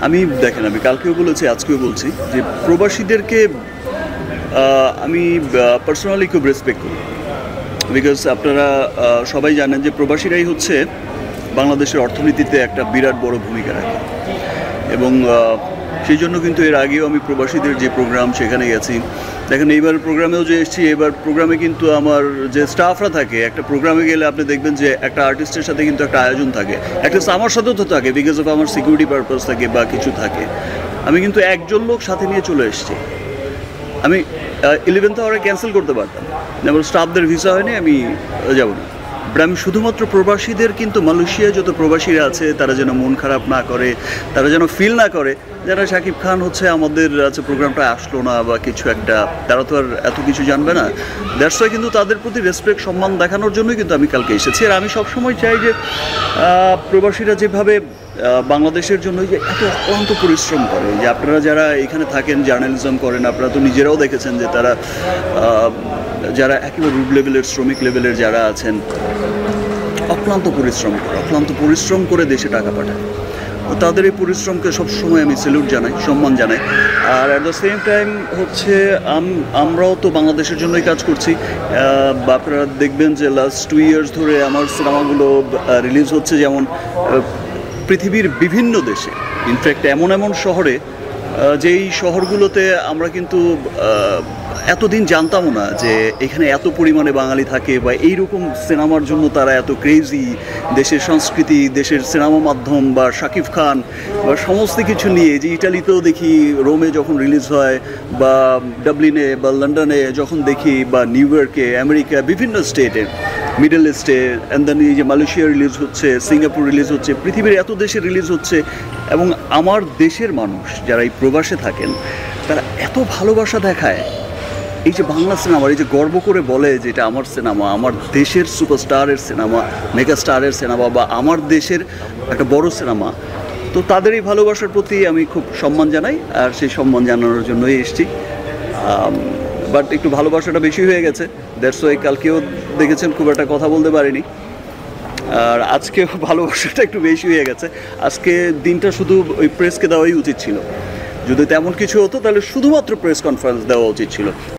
আমি দেখেন, আমি কালকেও বলেছি, আজকেও বলছি যে প্রবাসীদেরকে আমি পার্সোনালি খুব রেসপেক্ট করি। বিকজ আপনারা সবাই জানেন যে প্রবাসীরাই হচ্ছে বাংলাদেশের অর্থনীতিতে একটা বিরাট বড় ভূমিকা রাখে, এবং সেই জন্য কিন্তু এর আগেও আমি প্রবাসীদের যে প্রোগ্রাম সেখানে গেছি। দেখেন, এইবার প্রোগ্রামেও যে এসেছি, এবার প্রোগ্রামে কিন্তু আমার যে স্টাফরা থাকে, একটা প্রোগ্রামে গেলে আপনি দেখবেন যে একটা আর্টিস্টের সাথে কিন্তু একটা আয়োজন থাকে, অ্যাটলিস্ট আমার সাথেও তো থাকে, বিকজ অফ আমার সিকিউরিটি পারপাস থাকে বা কিছু থাকে। আমি কিন্তু একজন লোক সাথে নিয়ে চলে এসেছি। আমি 11th আওয়ারে ক্যান্সেল করতে পারতাম, যেমন স্টাফদের ভিসা হয়নি, আমি যাব না। বাট আমি শুধুমাত্র প্রবাসীদের, কিন্তু মালয়েশিয়া যত প্রবাসীরা আছে তারা যেন মন খারাপ না করে, তারা যেন ফিল না করে যারা শাকিব খান হচ্ছে আমাদের প্রোগ্রামটা আসলো না বা কিছু একটা, তারা তো আর এত কিছু জানবে না। দ্যাটস ওয়াই কিন্তু তাদের প্রতি রেসপেক্ট, সম্মান দেখানোর জন্যই কিন্তু আমি কালকে এসেছি। আর আমি সবসময় চাই যে প্রবাসীরা যেভাবে বাংলাদেশের জন্য যে এত অক্লান্ত পরিশ্রম করে, যে আপনারা যারা এখানে থাকেন, জার্নালিজম করেন, আপনারা তো নিজেরাও দেখেছেন যে তারা যারা একেবারে রুট লেভেলের, শ্রমিক লেভেলের যারা আছেন, অক্লান্ত পরিশ্রম করে দেশে টাকা পাঠায়। তাদের এই পরিশ্রমকে সবসময় আমি স্যালুট জানাই, সম্মান জানাই। আর অ্যাট দ্য সেম টাইম হচ্ছে আমরাও তো বাংলাদেশের জন্যই কাজ করছি। আপনারা দেখবেন যে লাস্ট 2 ইয়ার্স ধরে আমার সিনেমাগুলো রিলিজ হচ্ছে, যেমন পৃথিবীর বিভিন্ন দেশে, ইনফ্যাক্ট এমন শহরে যেই শহরগুলোতে আমরা কিন্তু এতদিন জানতামও না যে এখানে এত পরিমাণে বাঙালি থাকে, বা এইরকম সিনেমার জন্য তারা এত ক্রেজি। দেশের সংস্কৃতি, দেশের সিনেমা মাধ্যম বা শাকিব খান বা সমস্ত কিছু নিয়ে, যে ইটালিতেও দেখি রোমে যখন রিলিজ হয়, বা ডাবলিনে বা লন্ডনে যখন দেখি, বা নিউ ইয়র্কে, আমেরিকা, বিভিন্ন স্টেটে, মিডল ইস্টে, অ্যান্ড দেন এই যে মালয়েশিয়া রিলিজ হচ্ছে, সিঙ্গাপুর রিলিজ হচ্ছে, পৃথিবীর এত দেশে রিলিজ হচ্ছে। এবং আমার দেশের মানুষ যারা এই প্রবাসে থাকেন, তারা এত ভালোবাসা দেখায় এই যে বাংলা সিনেমার, এই যে গর্ব করে বলে যে এটা আমার সিনেমা, আমার দেশের সুপারস্টারের সিনেমা, মেগা স্টারের সিনেমা, বা আমার দেশের একটা বড় সিনেমা। তো তাদের এই ভালোবাসার প্রতি আমি খুব সম্মান জানাই, আর সেই সম্মান জানানোর জন্যই এসেছি। বাট একটু ভালোবাসাটা বেশি হয়ে গেছে, দ্যাটস ওয়াই কালকেও দেখেছেন খুব একটা কথা বলতে পারিনি, আর আজকেও ভালোবাসাটা একটু বেশি হয়ে গেছে। আজকে দিনটা শুধু ওই প্রেসকে দেওয়াই উচিত ছিল। যদি তেমন কিছু হতো তাহলে শুধুমাত্র প্রেস কনফারেন্স দেওয়া উচিত ছিল।